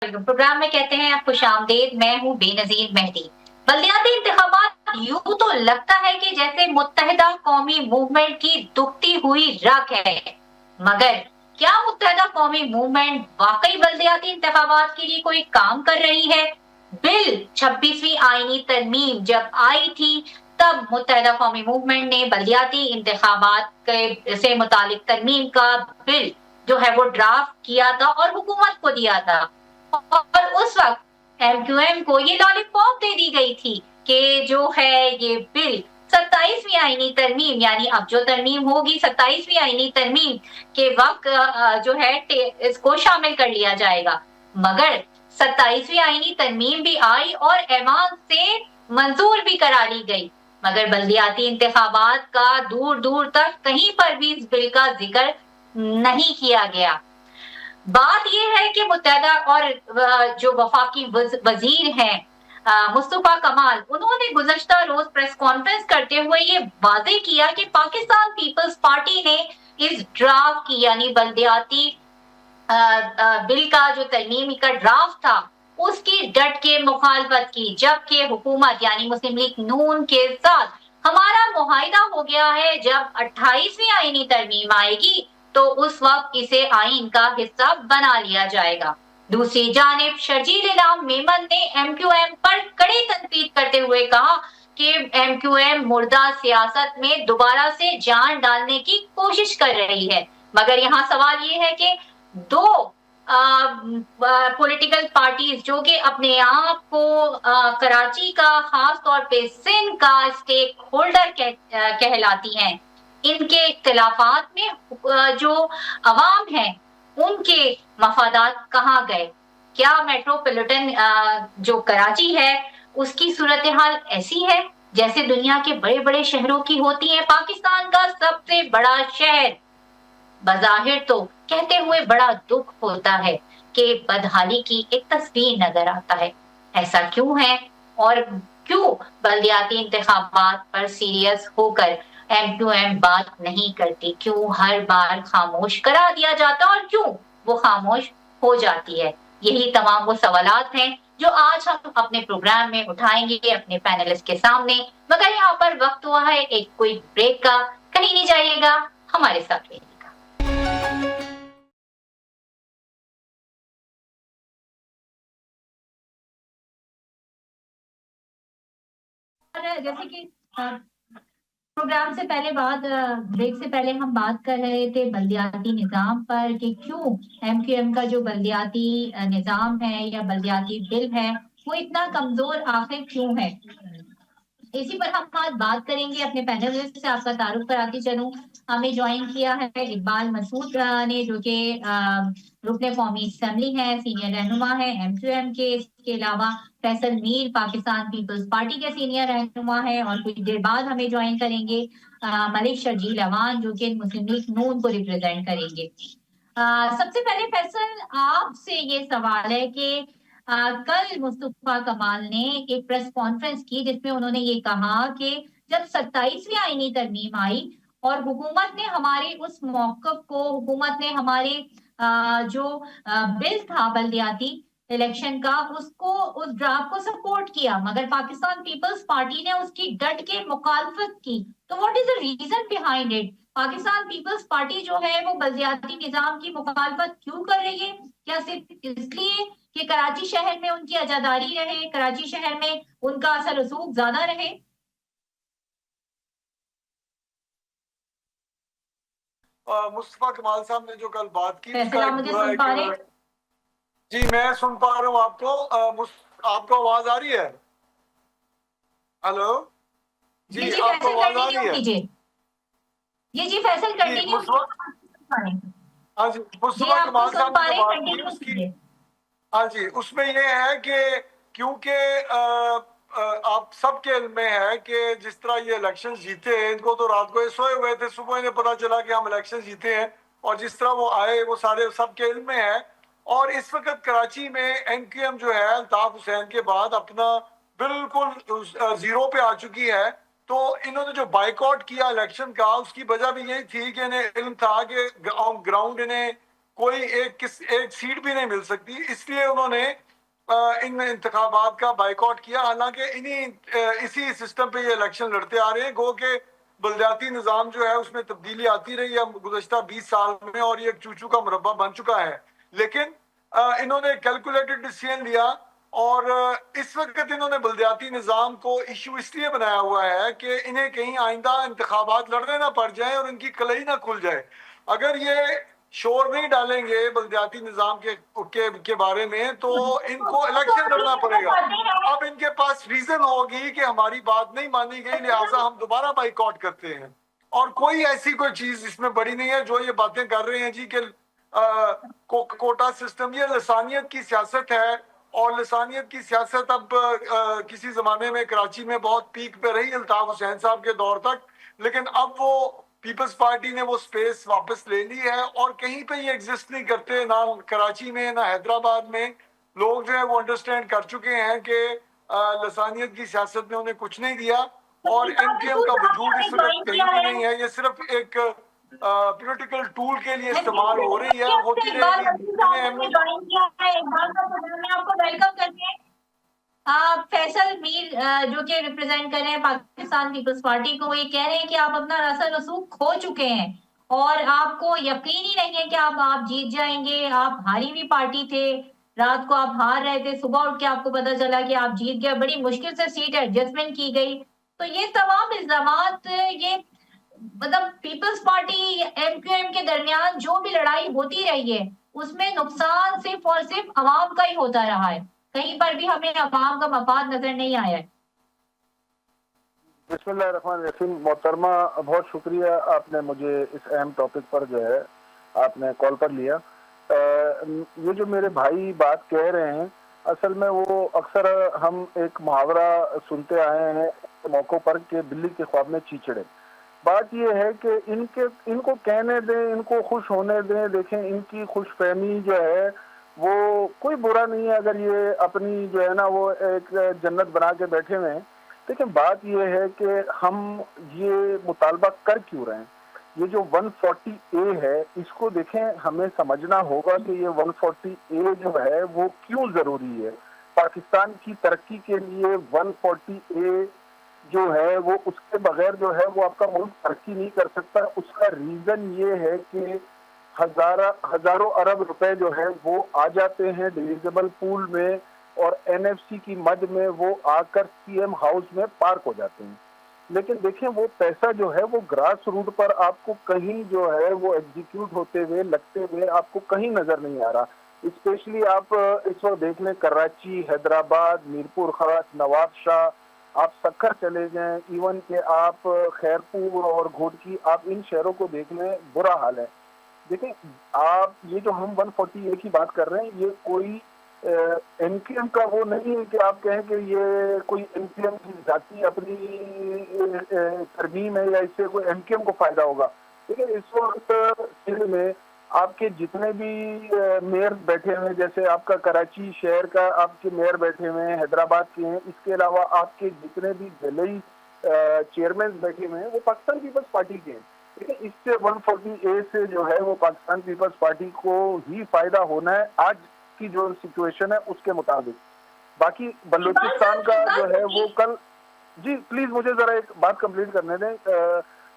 Programme में कहते हैं खुशामदीद। मैं हूँ बेनजीर मेहदी। बल्दियाती इंतखाबात यूं तो लगता है कि जैसे मुत्तहिदा कौमी मूवमेंट की दुखती हुई रग है, मगर क्या मुत्तहिदा कौमी मूवमेंट वाकई बल्दियाती इंतखाबात के लिए कोई काम कर रही है? बिल 26वीं आईनी तरमीम जब आई थी, तब मुत्तहिदा कौमी मूवमेंट ने बल्दियाती इंतखाबात के से मुतालिक तरमीम का बिल जो है वो ड्राफ्ट किया था और हुकूमत को दिया था। और उस वक्त एमक्यूएम को ये लॉलीपॉप दे दी गई थी कि जो है ये बिल 27वीं आईनी तरमीम, यानी अब जो तरमीम होगी 27वीं आईनी तरमीम के वक्त जो है इसको शामिल कर लिया जाएगा। मगर 27वीं आईनी तरमीम भी आई और ऐवान से मंजूर भी करा ली गई, मगर बल्दियाती इंतखाबात का दूर दूर तक कहीं पर भी इस बिल का जिक्र नहीं किया गया। बात यह है कि मुत्तहदा और जो वफाकी वजीर हैं मुस्तफा कमाल, उन्होंने गुज़श्ता रोज प्रेस कॉन्फ्रेंस करते हुए ये वाजे किया कि पाकिस्तान पीपल्स पार्टी ने इस ड्राफ्ट की, यानी बल्दियाती बिल का जो तरमीमी का ड्राफ्ट था उसकी डट के मुखालफत की, जबकि हुकूमत यानी मुस्लिम लीग नून के साथ हमारा मुआहिदा हो गया है। जब 28वीं आईनी तरमीम आएगी तो उस वक्त इसे आइन का हिस्सा बना लिया जाएगा। दूसरी जानिब शर्जील इलाम मेमन ने एमक्यूएम पर कड़ी तनकीद करते हुए कहा कि एमक्यूएम मुर्दा सियासत में दोबारा से जान डालने की कोशिश कर रही है। मगर यहाँ सवाल ये है कि दो पॉलिटिकल पार्टीज जो कि अपने आप को कराची का, खास तौर पे सिंध का स्टेक होल्डर कहलाती हैं, इनके इख्तिलाफात में जो अवाम है उनके मफादात कहाँ गए? क्या मेट्रोपॉलिटन जो कराची है उसकी सूरत हाल ऐसी है जैसे दुनिया के बड़े बड़े शहरों की होती है? पाकिस्तान का सबसे बड़ा शहर बज़ाहिर तो कहते हुए बड़ा दुख होता है कि बदहाली की एक तस्वीर नजर आता है। ऐसा क्यों है? और क्यों बल्दियाती इंतखाबात पर सीरियस होकर एमक्यूएम बात नहीं करती? क्यों हर बार खामोश करा दिया जाता और क्यों वो खामोश हो जाती है? यही तमाम वो सवालात हैं जो आज हम अपने प्रोग्राम में उठाएंगे अपने पैनलिस्ट के सामने। मगर यहाँ पर वक्त हुआ है एक क्विक ब्रेक का। कहीं नहीं जाइएगा, हमारे साथ रहिए। जैसे कि प्रोग्राम से पहले ब्रेक से पहले हम बात कर रहे थे बल्दियाती निजाम पर कि क्यों एमक्यूएम का जो बल्दियाती निजाम है या बल्दियाती बिल है वो इतना कमजोर आखिर क्यों है। इसी पर हम आज बात करेंगे। अपने पैनलिस्ट से आपका तारुफ कराती चलूं। हमें ज्वाइन किया है इकबाल मसूद ने, जो कि रुकने कौमी असम्बली है, सीनियर रहनुमा है एमक्यूएम के। इसके अलावा फैसल मीर पाकिस्तान पीपल्स पार्टी के सीनियर रहनुमा है और कुछ देर बाद हमें ज्वाइन करेंगे मलिक शर्जील अवान, जो कि मुस्लिम लीग नून को रिप्रेजेंट करेंगे। सबसे पहले फैसल, आपसे ये सवाल है कि कल मुस्तफा कमाल ने एक प्रेस कॉन्फ्रेंस की जिसमें उन्होंने ये कहा कि जब 27वीं आईनी तरमीम आई और हुकूमत ने हमारे उस मौकफ को, हुकूमत ने हमारे जो बिल था बल्दियाती इलेक्शन का, उसको, उस ड्राफ्ट को सपोर्ट किया, मगर पाकिस्तान पीपल्स पार्टी ने उसकी डट के मुखालफत की। तो what is the reason behind it? Pakistan Peoples Party जो है वो बल्दियाती निजाम की मुखालफत क्यों कर रही है? क्या सिर्फ इसलिए कि कराची शहर में उनकी आजादारी रहे, कराची शहर में उनका असर रसूख ज्यादा रहे? मुस्तफा कमाल साहब ने जो कल बात की फैसला मुझे सुन पा रहे? जी मैं सुन पा रहा हूँ आपको। आपको आवाज आ रही है? हेलो जी, आपको आवाज आ रही है? जी फैसल कंटिन्यू। हाँ जी, मुस्तफा कमाल साहब ने जो बात की उसकी, हाँ जी, उसमें ये है कि क्योंकि आप सबके इल्म में है कि जिस तरह ये इलेक्शन जीते हैं, इनको तो रात को ये सोए हुए थे, सुबह इन्हें पता चला कि हम इलेक्शन जीते हैं, और जिस तरह वो आए वो सारे सबके इल्म में है। और इस वक्त कराची में एनक्यूएम जो है अल्ताफ हुसैन के बाद अपना बिल्कुल जीरो पे आ चुकी है। तो इन्होंने जो बाइकआउट किया इलेक्शन का, उसकी वजह भी यही थी कि इन्हें इल्म था कि ग्राउंड इन्हें कोई एक सीट भी नहीं मिल सकती, इसलिए उन्होंने इन इंतखाबात का बाइकआउट किया। हालांकि इसी सिस्टम पे ये इलेक्शन लड़ते आ रहे हैं। गो के बलदियाती निज़ाम जो है उसमें तब्दीली आती रही है गुज़श्ता 20 साल में, और ये एक चूचू का मुरब्बा बन चुका है। लेकिन इन्होंने कैलकुलेटेड डिसीजन लिया, और इस वक्त इन्होंने बलदियाती निज़ाम को इशू इसलिए बनाया हुआ है कि इन्हें कहीं आइंदा इंतखाबात लड़ने ना पड़ जाए और इनकी कलई ना खुल जाए। अगर ये शोर नहीं डालेंगे बलदियाती निज़ाम के बारे में, तो इनको इलेक्शन लड़ना पड़ेगा। अब इनके पास रीजन होगी कि हमारी बात नहीं मानी गई, लिहाजा हम दोबारा बाइकआउट करते हैं। और कोई ऐसी कोई चीज इसमें बड़ी नहीं है जो ये बातें कर रहे हैं जी कि कोटा सिस्टम, ये लसानियत की सियासत है। और लसानियत की सियासत अब किसी जमाने में कराची में बहुत पीक पे रही अल्ताफ हुसैन साहब के दौर तक, लेकिन अब वो पीपल्स पार्टी ने वो स्पेस वापस ले ली है, और कहीं पे ये एग्जिस्ट नहीं करते, ना कराची में ना हैदराबाद में। लोग जो है वो अंडरस्टैंड कर चुके हैं कि लसानियत की सियासत ने उन्हें कुछ नहीं दिया, और एमकेएम का वजूद इस वक्त कहीं भी नहीं है। ये सिर्फ एक पॉलिटिकल टूल के लिए इस्तेमाल हो रही है, होती रहेगी। फैसल मीर जो कि रिप्रेजेंट कर रहे हैं पाकिस्तान पीपल्स पार्टी को, ये कह रहे हैं कि आप अपना रसल रसूख खो चुके हैं और आपको यकीन ही नहीं है कि आप जीत जाएंगे। आप हारी हुई पार्टी थे, रात को आप हार रहे थे, सुबह उठ के आपको पता चला कि आप जीत गए, बड़ी मुश्किल से सीट एडजस्टमेंट की गई। तो ये तमाम इल्जामात, ये मतलब पीपल्स पार्टी एमक्यूएम के दरमियान जो भी लड़ाई होती रही है उसमें नुकसान सिर्फ और सिर्फ अवाम का ही होता रहा है, कहीं पर भी हमें अवाम का मफाद नजर नहीं आया है। बिस्मिल्लाहिर्रहमानिर्रहीम। मोहतरमा, बहुत शुक्रिया, आपने मुझे इस अहम टॉपिक पर जो है आपने कॉल पर लिया। ये जो मेरे भाई बात कह रहे हैं, असल में वो अक्सर हम एक मुहावरा सुनते आए हैं मौकों पर कि बिल्ली के ख्वाब में चीचड़े। बात ये है कि इनको कहने दें, इनको खुश होने दें। देखें, इनकी खुशफहमी जो है वो कोई बुरा नहीं है अगर ये अपनी जो है ना वो एक जन्नत बना के बैठे हुए हैं। लेकिन बात ये है कि हम ये मुतालबा कर क्यों रहे हैं। ये जो 140A है, इसको देखें, हमें समझना होगा कि ये 140A जो है वो क्यों जरूरी है। पाकिस्तान की तरक्की के लिए 140A जो है वो, उसके बगैर जो है वो आपका मुल्क तरक्की नहीं कर सकता। उसका रीजन ये है कि हजारों अरब रुपए जो है वो आ जाते हैं डिविजिबल पूल में, और एनएफसी की मद में वो आकर सीएम हाउस में पार्क हो जाते हैं। लेकिन देखें, वो पैसा जो है वो ग्रास रूट पर आपको कहीं जो है वो एग्जीक्यूट होते हुए, लगते हुए आपको कहीं नजर नहीं आ रहा। स्पेशली आप इस वक्त देख लें, कराची, हैदराबाद, मीरपुर खास, नवाब शाह, आप सक्खर चले जाएं, इवन के आप खैरपुर और घोटकी, आप इन शहरों को देख लें, बुरा हाल है। देखिए, आप ये जो हम 140A की बात कर रहे हैं, ये कोई एमकेएम का वो नहीं है कि आप कहें कि ये कोई एमकेएम की जाती अपनी तरमीम है या इससे कोई एमकेएम को फायदा होगा। देखिए, इस वक्त सिंध में आपके जितने भी मेयर बैठे हुए हैं, जैसे आपका कराची शहर का आपके मेयर बैठे हुए हैं, हैदराबाद के हैं, इसके अलावा आपके जितने भी जिले चेयरमैन बैठे हुए हैं वो पाकिस्तान पीपल्स पार्टी के हैं। लेकिन इससे 140A से जो है वो पाकिस्तान पीपल्स पार्टी को ही फायदा होना है आज की जो सिचुएशन है उसके मुताबिक। बाकी बलूचिस्तान का जो है वो कल, जी प्लीज मुझे जरा एक बात कंप्लीट करने दें।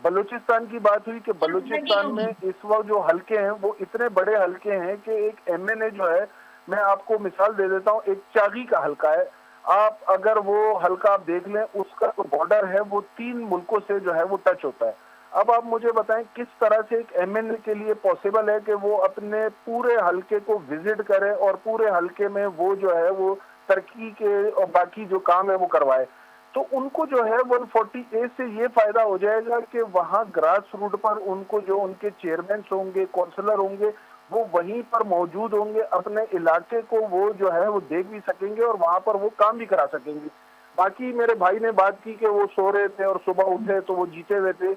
बलूचिस्तान की बात हुई कि बलूचिस्तान में इस वक्त जो हल्के हैं वो इतने बड़े हल्के हैं कि एक एमएनए जो है, मैं आपको मिसाल दे देता हूँ, एक चागी का हल्का है। आप अगर वो हल्का आप देख लें, उसका जो बॉर्डर है वो 3 मुल्कों से जो है वो टच होता है। अब आप मुझे बताएं किस तरह से एक एमएनए के लिए पॉसिबल है कि वो अपने पूरे हल्के को विजिट करे और पूरे हल्के में वो जो है वो तरक्की के और बाकी जो काम है वो करवाए। तो उनको जो है 140A से ये फायदा हो जाएगा कि वहाँ ग्रास रूट पर उनको जो उनके चेयरमैन होंगे, काउंसलर होंगे, वो वहीं पर मौजूद होंगे, अपने इलाके को वो जो है वो देख भी सकेंगे और वहाँ पर वो काम भी करा सकेंगे। बाकी मेरे भाई ने बात की कि वो सो रहे थे और सुबह उठे तो वो जीते हुए थे।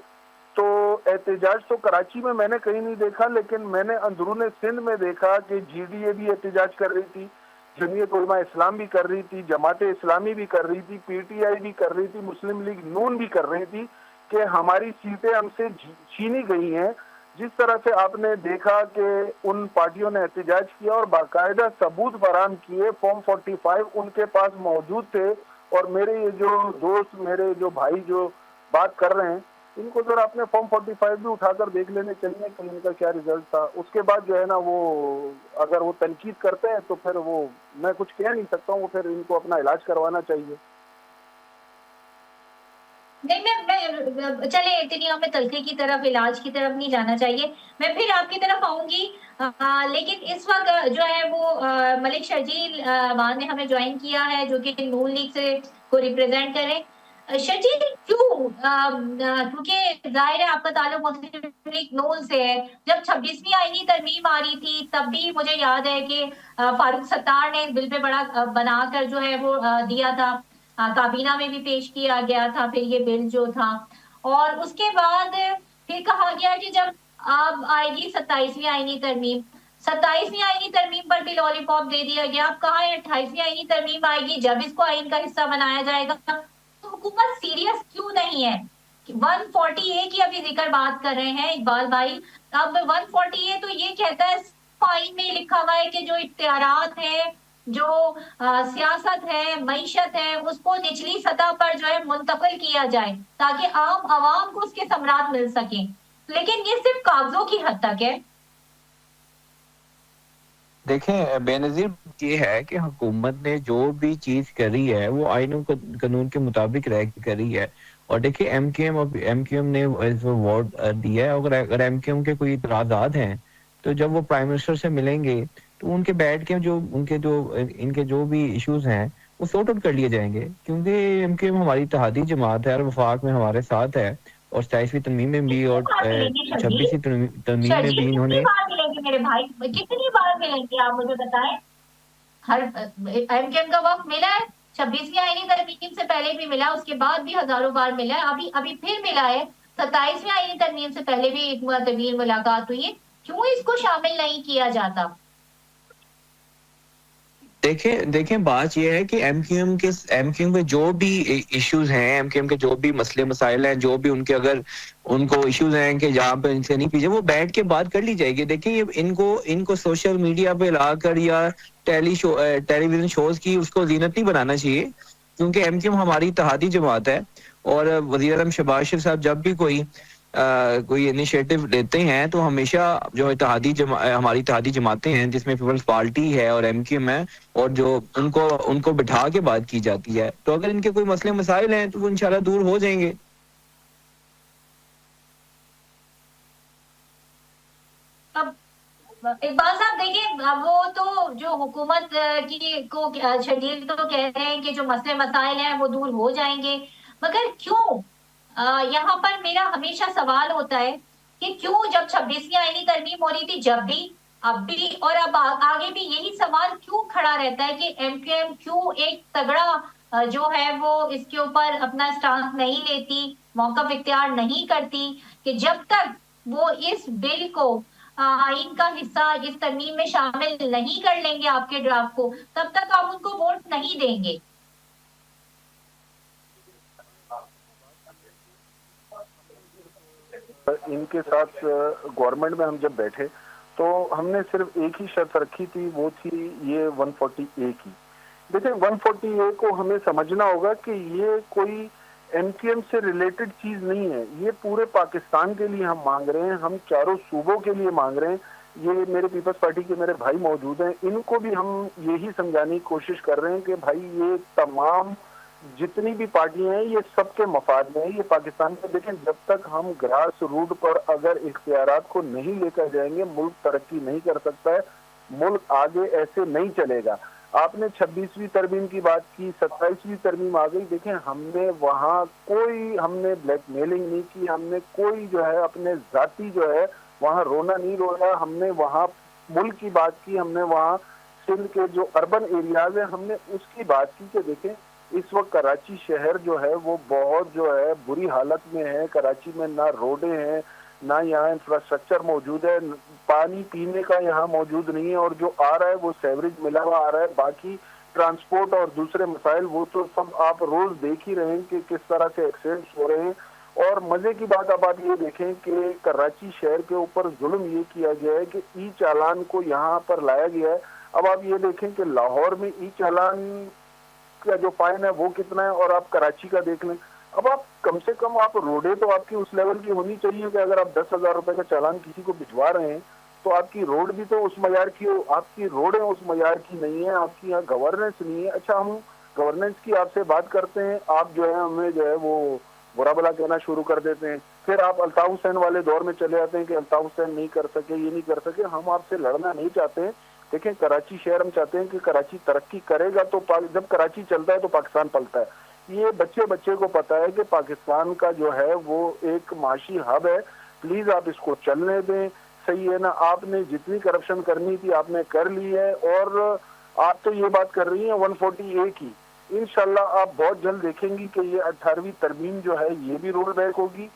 तो एहतजाज तो कराची में मैंने कहीं नहीं देखा, लेकिन मैंने अंदरूने सिंध में देखा कि GDA भी एहतजाज कर रही थी, जमीयत उलमा इस्लाम भी कर रही थी, जमात इस्लामी भी कर रही थी, PTI भी कर रही थी, मुस्लिम लीग नून भी कर रही थी कि हमारी सीटें हमसे छीनी गई हैं। जिस तरह से आपने देखा कि उन पार्टियों ने एहतजाज किया और बाकायदा सबूत फराहम किए, फॉर्म 45 उनके पास मौजूद थे, और मेरे ये जो दोस्त, मेरे जो भाई जो बात कर रहे हैं, इनको जरा अपने फॉर्म 45 भी उठाकर देख लेने चाहिए कि इनका क्या रिजल्ट था। उसके बाद जो है ना, वो अगर वो तनकीद करते हैं तो फिर वो मैं कुछ कह नहीं सकता हूँ, फिर इनको अपना इलाज करवाना चाहिए। नहीं, मैं चले इतनी हमें तलखी की तरफ, इलाज की तरफ नहीं जाना चाहिए। मैं फिर आपकी तरफ आऊंगी, लेकिन इस वक्त जो है वो मलिक शर्जील मान ने हमें ज्वाइन किया है, जो कि नून लीग से को रिप्रेजेंट करें। शर्जील, क्यों? क्योंकि जाहिर है आपका ताल्लुक मुस्लिम लीग नून से है। जब 26वीं आईनी तरमीम आ रही थी तब भी मुझे याद है कि फारूक सत्तार ने इस बिल पे बड़ा बनाकर जो है वो दिया था, काबीना में भी पेश किया गया था फिर ये बिल जो था। और उसके बाद फिर कहा गया कि जब अब आएगी 27वीं आईनी तरमीम, 27वीं आईनी तरमीम पर भी लॉलीपॉप दे दिया गया। अब कहा है 28वीं आईनी तरमीम आएगी, जब इसको आइन का हिस्सा बनाया जाएगा। तो हुकूमत सीरियस क्यों नहीं है? 140A की अभी जिक्र बात कर रहे हैं इकबाल भाई। अब 140A तो ये कहता है, आइन में लिखा हुआ है कि जो इख्तियारात है, जो सियासत है, मईशत है, उसको निचली सतह पर जो है मुंतकिल किया जाए ताकि आम आवाम को उसके समरात मिल सके। लेकिन ये सिर्फ कागजों की हद तक है। देखें बेनजीर, ये है कि हुकूमत ने जो भी चीज करी है वो आइन कानून के मुताबिक रह करी है। और देखिए एमक्यूएम ने वोट दिया है। अगर एमक्यूएम के कोई इतराजात हैं तो जब वो प्राइम मिनिस्टर से मिलेंगे तो उनके बैठ के जो इनके जो भी इश्यूज हैं वो सॉर्ट आउट कर लिए जाएंगे, क्योंकि एमक्यूएम हमारी इत्तेहादी जमात है और वफाक में हमारे साथ है, और 27वीं तरमीम में भी और 26वीं तरमीम में भी इन्होंने। मेरे भाई कितनी बार मिलेंगे आप मुझे बताएं? हर एमकेएम का वक्त मिला है, 26वीं आईनी तरमीम से पहले भी मिला, उसके बाद भी हजारों बार मिला है, अभी अभी फिर मिला है। 27वीं आईनी तरमीम से पहले भी एक तवील मुलाकात हुई है। क्यों इसको शामिल नहीं किया जाता? देखें बात यह है कि एमक्यूएम के जो भी इश्यूज हैं, एमक्यूएम के जो भी मसले मसाइल हैं, जो भी उनके अगर उनको इश्यूज हैं कि जहाँ पे इनसे नहीं पीछे, वो बैठ के बात कर ली जाएगी। देखिए इनको सोशल मीडिया पे लाकर या टेलीविजन शोज की उसको जीनत नहीं बनाना चाहिए, क्योंकि एमक्यूएम हमारी इत्तेहादी जमात है। और वज़ीर आज़म शहबाज शरीफ साहब जब भी कोई इनिशिएटिव लेते हैं तो हमेशा जो हमारी इत्तेहादी जमातें हैं, जिसमें पीपल्स पार्टी है और एमक्यूएम है, और जो उनको बिठा के बात की जाती है। तो अगर इनके कोई मसले मसाइल हैं तो वो इंशाल्लाह दूर हो जाएंगे। इकबाल साहब देखिए, वो तो जो हुकूमत की को शर्जील तो कह रहे हैं कि जो मसले मसाइल हैं वो दूर हो जाएंगे, मगर क्यों? यहाँ पर मेरा हमेशा सवाल होता है कि क्यों जब 26वीं आईनी तरमीम हो रही थी, जब भी, अब भी और अब आगे भी यही सवाल क्यों खड़ा रहता है कि एमक्यूएम क्यों एक तगड़ा जो है वो इसके ऊपर अपना स्टांस नहीं लेती, मौक़िफ़ इख्तियार नहीं करती कि जब तक वो इस बिल को आइन का हिस्सा इस तरमीम में शामिल नहीं कर लेंगे आपके ड्राफ्ट को, तब तक आप उनको वोट नहीं देंगे। इनके साथ गवर्नमेंट में हम जब बैठे तो हमने सिर्फ एक ही शर्त रखी थी, वो थी ये 140A की। देखिए 140A को हमें समझना होगा कि ये कोई एमक्यूएम से रिलेटेड चीज नहीं है, ये पूरे पाकिस्तान के लिए हम मांग रहे हैं, हम चारों सूबों के लिए मांग रहे हैं। ये मेरे पीपल्स पार्टी के मेरे भाई मौजूद हैं, इनको भी हम यही समझाने की कोशिश कर रहे हैं कि भाई ये तमाम जितनी भी पार्टियां हैं ये सबके मफाद में है, ये पाकिस्तान में। लेकिन जब तक हम ग्रास रूट पर अगर इख्तियारात को नहीं लेकर जाएंगे, मुल्क तरक्की नहीं कर सकता है, मुल्क आगे ऐसे नहीं चलेगा। आपने 26वीं तरमीम की बात की, 27वीं तरमीम आ गई। देखें हमने वहाँ हमने ब्लैकमेलिंग नहीं की, हमने कोई जो है अपने जाती जो है वहाँ रोना नहीं रोया, हमने वहाँ मुल्क की बात की, हमने वहाँ सिंध के जो अर्बन एरियाज है हमने उसकी बात की कि देखें इस वक्त कराची शहर जो है वो बहुत जो है बुरी हालत में है। कराची में ना रोडें हैं, ना यहाँ इंफ्रास्ट्रक्चर मौजूद है, पानी पीने का यहाँ मौजूद नहीं है, और जो आ रहा है वो सेवरेज मिला हुआ आ रहा है। बाकी ट्रांसपोर्ट और दूसरे मसाइल वो तो सब आप रोज देख ही रहे हैं कि किस तरह से एक्सीडेंट्स हो रहे हैं। और मजे की बात अब आप ये देखें कि कराची शहर के ऊपर जुल्म ये किया गया है कि ई चालान को यहाँ पर लाया गया है। अब आप ये देखें कि लाहौर में ई चालान का जो फाइन है वो कितना है और आप कराची का देख लें। अब आप कम से कम आप रोडें तो आपकी उस लेवल की होनी चाहिए कि अगर आप 10,000 रुपए का चालान किसी को भिजवा रहे हैं तो आपकी रोड भी तो उस मयार की हो। आपकी रोडें उस मयार की नहीं है, आपकी यहाँ गवर्नेंस नहीं है। अच्छा, हम गवर्नेंस की आपसे बात करते हैं, आप जो है हमें जो है वो बुरा भला कहना शुरू कर देते हैं। फिर आप अल्ताफ हुसैन वाले दौर में चले आते हैं कि अल्ताफ हुसैन नहीं कर सके, ये नहीं कर सके। हम आपसे लड़ना नहीं चाहते हैं। देखें, कराची शहर हम चाहते हैं कि कराची तरक्की करेगा तो जब कराची चलता है तो पाकिस्तान पलता है। ये बच्चे बच्चे को पता है कि पाकिस्तान का जो है वो एक माशी हब है। प्लीज आप इसको चलने दें, सही है ना। आपने जितनी करप्शन करनी थी आपने कर ली है और आप तो ये बात कर रही हैं 140A की। इंशाल्लाह आप बहुत जल्द देखेंगी कि ये 18वीं तरमीम जो है ये भी रोल बैक होगी